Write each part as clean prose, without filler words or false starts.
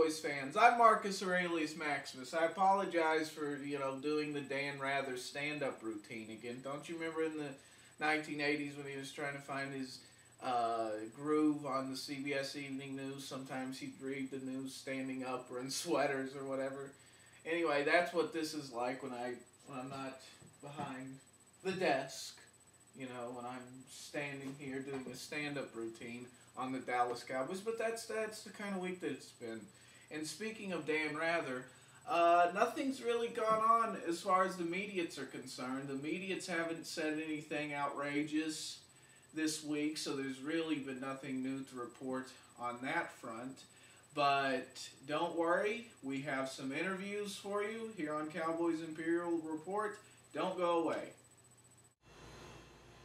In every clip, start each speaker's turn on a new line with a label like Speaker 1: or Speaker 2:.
Speaker 1: Cowboys fans, I'm Marcus Aurelius Maximus. I apologize for, doing the Dan Rather stand-up routine again. Don't you remember in the 1980s when he was trying to find his groove on the CBS Evening News? Sometimes he'd read the news standing up or in sweaters or whatever. Anyway, that's what this is like when I'm not behind the desk. When I'm standing here doing a stand-up routine on the Dallas Cowboys. But that's the kind of week that it's been. And speaking of Dan Rather, nothing's really gone on as far as the mediats are concerned. The mediats haven't said anything outrageous this week, so there's really been nothing new to report on that front. But don't worry, we have some interviews for you here on Cowboys Imperial Report. Don't go away.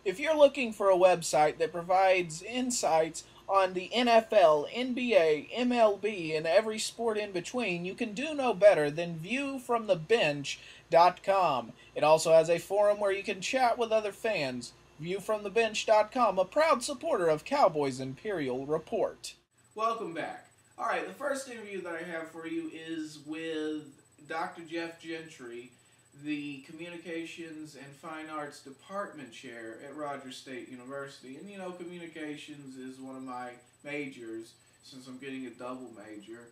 Speaker 1: If you're looking for a website that provides insights on the NFL, NBA, MLB, and every sport in between, you can do no better than viewfromthebench.com. It also has a forum where you can chat with other fans. Viewfromthebench.com, a proud supporter of Cowboys Imperial Report. Welcome back. All right, the first interview that I have for you is with Dr. Jeff Gentry, the Communications and Fine Arts Department Chair at Rogers State University. And, communications is one of my majors, since I'm getting a double major.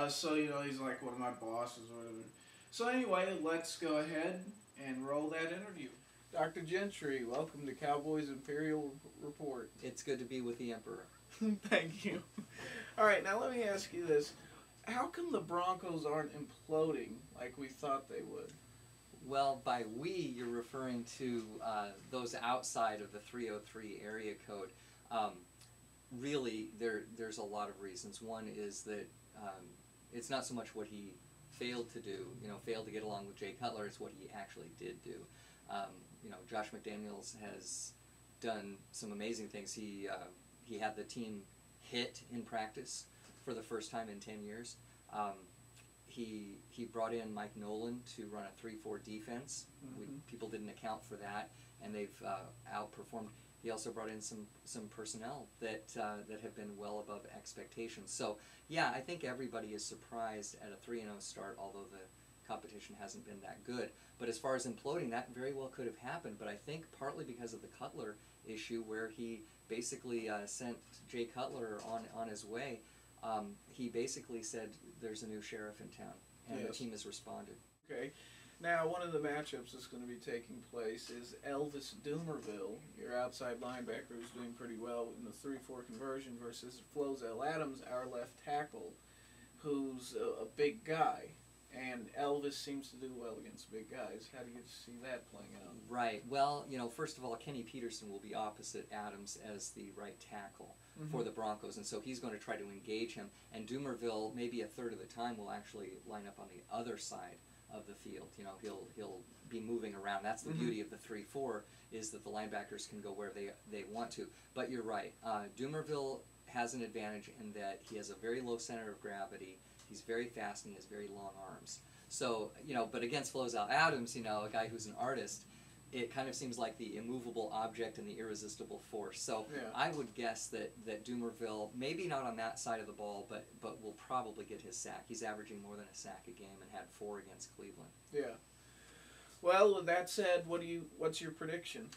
Speaker 1: So, he's like one of my bosses or whatever. So anyway, let's go ahead and roll that interview. Dr. Gentry, welcome to Cowboys Imperial Report.
Speaker 2: It's good to be with the Emperor.
Speaker 1: Thank you. All right, now let me ask you this. How come the Broncos aren't imploding like we thought they would?
Speaker 2: Well, by we, you're referring to those outside of the 303 area code. Really, there's a lot of reasons. One is that it's not so much what he failed to do, failed to get along with Jay Cutler, it's what he actually did do. Josh McDaniels has done some amazing things. He had the team hit in practice for the first time in 10 years. He brought in Mike Nolan to run a 3-4 defense. People didn't account for that, and they've outperformed. He also brought in some personnel that have been well above expectations. So yeah, I think everybody is surprised at a 3-0 start, although the competition hasn't been that good. But as far as imploding, that very well could have happened. But I think partly because of the Cutler issue, where he basically sent Jay Cutler on his way. He basically said there's a new sheriff in town, and yes, the team has responded.
Speaker 1: Okay. Now, one of the matchups that's going to be taking place is Elvis Dumervil, your outside linebacker who's doing pretty well in the 3-4 conversion, versus Flozell Adams, our left tackle, who's a big guy. And Elvis seems to do well against big guys. How do you see that playing out?
Speaker 2: Right. Well, first of all, Kenny Peterson will be opposite Adams as the right tackle for the Broncos, and so he's going to try to engage him. And Dumervil, maybe a third of the time, will actually line up on the other side of the field. He'll be moving around. That's the beauty of the 3-4, is that the linebackers can go where they want to. But you're right. Dumervil has an advantage in that he has a very low center of gravity. He's very fast and he has very long arms. So, but against Flozell Adams, a guy who's an artist, it kind of seems like the immovable object and the irresistible force. So yeah, I would guess that Dumervil, maybe not on that side of the ball, but will probably get his sack. He's averaging more than a sack a game and had 4 against Cleveland.
Speaker 1: Yeah. Well, with that said, what's your prediction?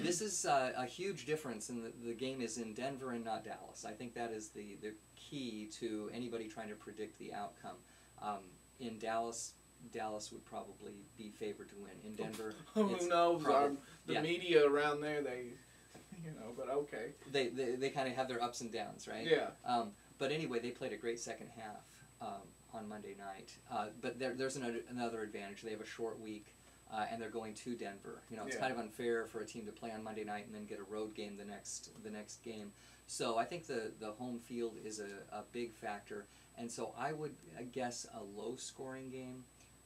Speaker 2: This is a huge difference, and the game is in Denver and not Dallas. I think that is the key to anybody trying to predict the outcome. In Dallas would probably be favored to win. In Denver,
Speaker 1: who knows? The media around there, but okay.
Speaker 2: They kind of have their ups and downs, right?
Speaker 1: Yeah.
Speaker 2: But anyway, they played a great second half on Monday night. But there's another advantage. They have a short week. And they're going to Denver. It's kind of unfair for a team to play on Monday night and then get a road game the next game. So I think the home field is a big factor. And so I would guess a low-scoring game,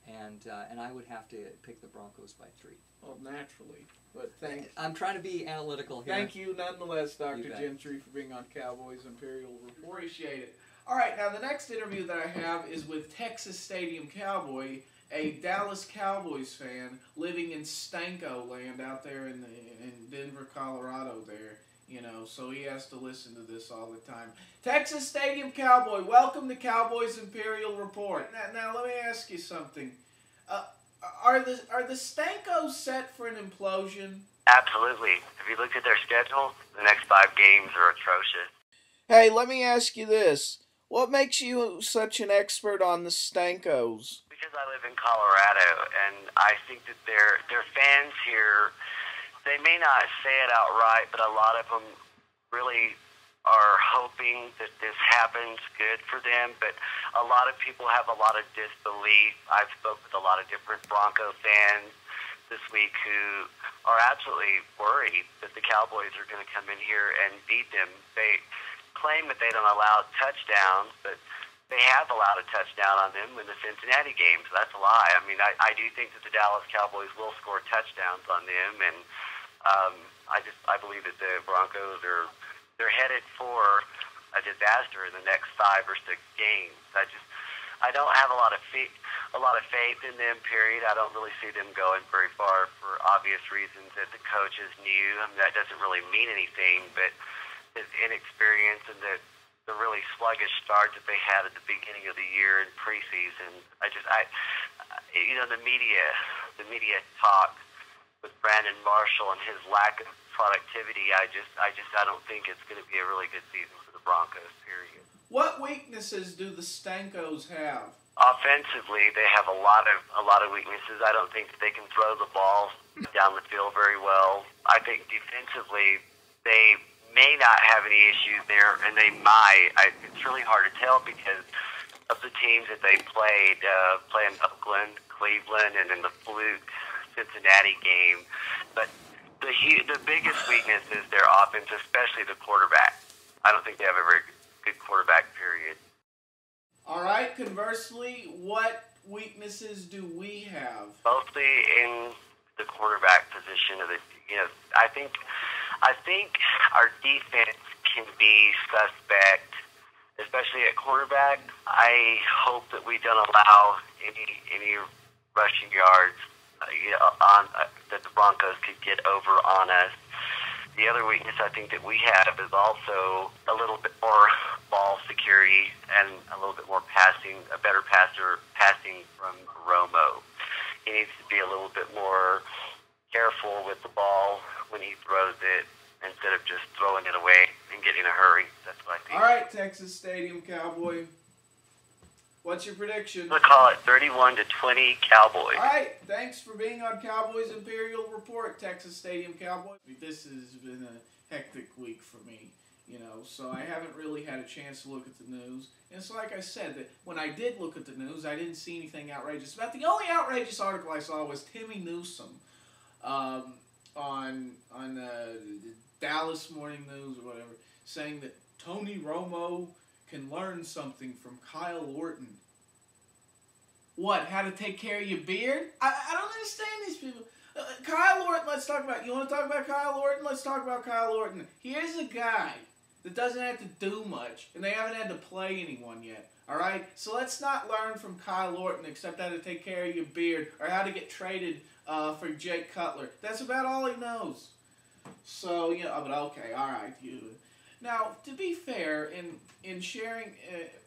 Speaker 2: and I would have to pick the Broncos by 3.
Speaker 1: Well, naturally. But
Speaker 2: I'm trying to be analytical here.
Speaker 1: Thank you nonetheless, Dr. Gentry, for being on Cowboys Imperial Report. Appreciate it. All right, now the next interview that I have is with Texas Stadium Cowboy, a Dallas Cowboys fan living in Stanko land out there in Denver, Colorado there. So he has to listen to this all the time. Texas Stadium Cowboy, welcome to Cowboys Imperial Report. Now let me ask you something. Are the Stankos set for an implosion?
Speaker 3: Absolutely. If you look at their schedule, the next 5 games are atrocious.
Speaker 1: Hey, let me ask you this. What makes you such an expert on the Stankos?
Speaker 3: Because I live in Colorado, and I think that their fans here, they may not say it outright, but a lot of them really are hoping that this happens good for them. But a lot of people have a lot of disbelief. I've spoken with a lot of different Bronco fans this week who are absolutely worried that the Cowboys are going to come in here and beat them. They claim that they don't allow touchdowns, but they have allowed a touchdown on them in the Cincinnati game, so that's a lie. I mean, I do think that the Dallas Cowboys will score touchdowns on them, and I believe that the Broncos they're headed for a disaster in the next 5 or 6 games. I don't have a lot of faith in them. Period. I don't really see them going very far for obvious reasons that the coach is new. I mean, that doesn't really mean anything, but his inexperience and the really sluggish start that they had at the beginning of the year in preseason. The media talk with Brandon Marshall and his lack of productivity. I don't think it's going to be a really good season for the Broncos. Period.
Speaker 1: What weaknesses do the Stankos have?
Speaker 3: Offensively, they have a lot of weaknesses. I don't think that they can throw the ball down the field very well. I think defensively, they may not have any issues there, and they might. It's really hard to tell because of the teams that they played in Oakland, Cleveland, and in the fluke Cincinnati game. But the biggest weakness is their offense, especially the quarterback. I don't think they have a very good quarterback, period.
Speaker 1: All right, conversely, what weaknesses do we have?
Speaker 3: Mostly in the quarterback position. I think our defense can be suspect, especially at quarterback. I hope that we don't allow any rushing yards that the Broncos could get over on us. The other weakness I think that we have is also a little bit more ball security and a little bit more better passing from Romo. He needs to be a little bit more careful with the ball when he throws it instead of just throwing it away and getting in a hurry. That's what I think.
Speaker 1: All right, Texas Stadium Cowboy. What's your prediction?
Speaker 3: We'll call it 31-20 Cowboys.
Speaker 1: All right, thanks for being on Cowboys Imperial Report, Texas Stadium Cowboys. This has been a hectic week for me, so I haven't really had a chance to look at the news. And it's like I said, that when I did look at the news, I didn't see anything outrageous. About the only outrageous article I saw was Timmy Newsom on the Dallas Morning News or whatever, saying that Tony Romo can learn something from Kyle Orton. What? How to take care of your beard? I don't understand these people. Kyle Orton, let's talk about. You want to talk about Kyle Orton? Let's talk about Kyle Orton. Here's a guy that doesn't have to do much, and they haven't had to play anyone yet. All right? So let's not learn from Kyle Orton except how to take care of your beard or how to get traded for Jake Cutler. That's about all he knows. So, but okay, all right. Now, to be fair, in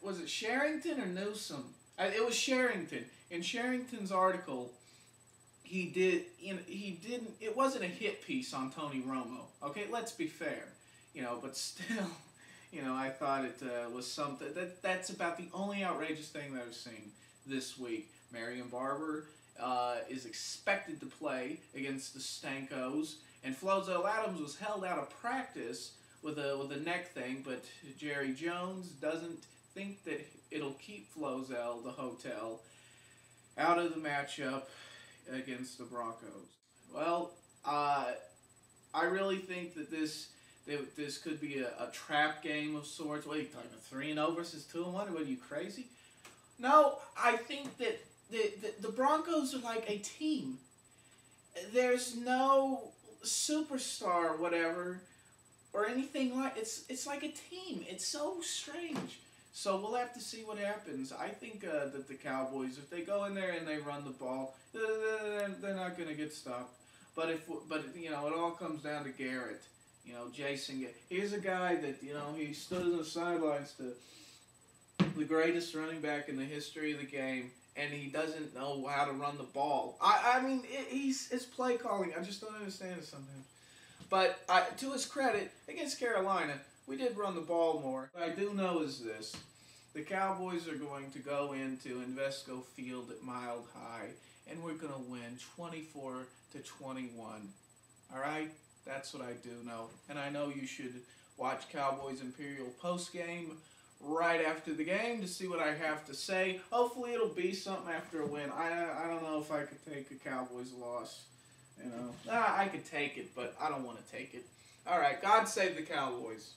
Speaker 1: was it Sherrington or Newsom? It was Sherrington. In Sherrington's article, it wasn't a hit piece on Tony Romo. Okay, let's be fair. But still, I thought it was something. That's about the only outrageous thing that I've seen this week. Marion Barber is expected to play against the Stankos, and Flozell Adams was held out of practice with a neck thing, but Jerry Jones doesn't think that it'll keep Flozell, the hotel, out of the matchup against the Broncos. Well, I really think that this could be a trap game of sorts. What are you talking about, 3-0 versus 2-1? What are you, crazy? No, I think that the Broncos are like a team. There's no superstar or whatever or anything like it's like a team. It's so strange. So we'll have to see what happens. I think that the Cowboys, if they go in there and they run the ball, they're not going to get stopped. But it all comes down to Garrett. You know, Jason, here's a guy that, you know, he stood on the sidelines to the greatest running back in the history of the game, and he doesn't know how to run the ball. I mean, his play calling, I just don't understand it sometimes. But to his credit, against Carolina, we did run the ball more. What I do know is this. The Cowboys are going to go into Invesco Field at Mile High, and we're going to win 24-21. All right? That's what I do know. And I know you should watch Cowboys Imperial postgame right after the game to see what I have to say. Hopefully it'll be something after a win. I don't know if I could take a Cowboys loss. You know, I could take it, but I don't want to take it. All right, God save the Cowboys.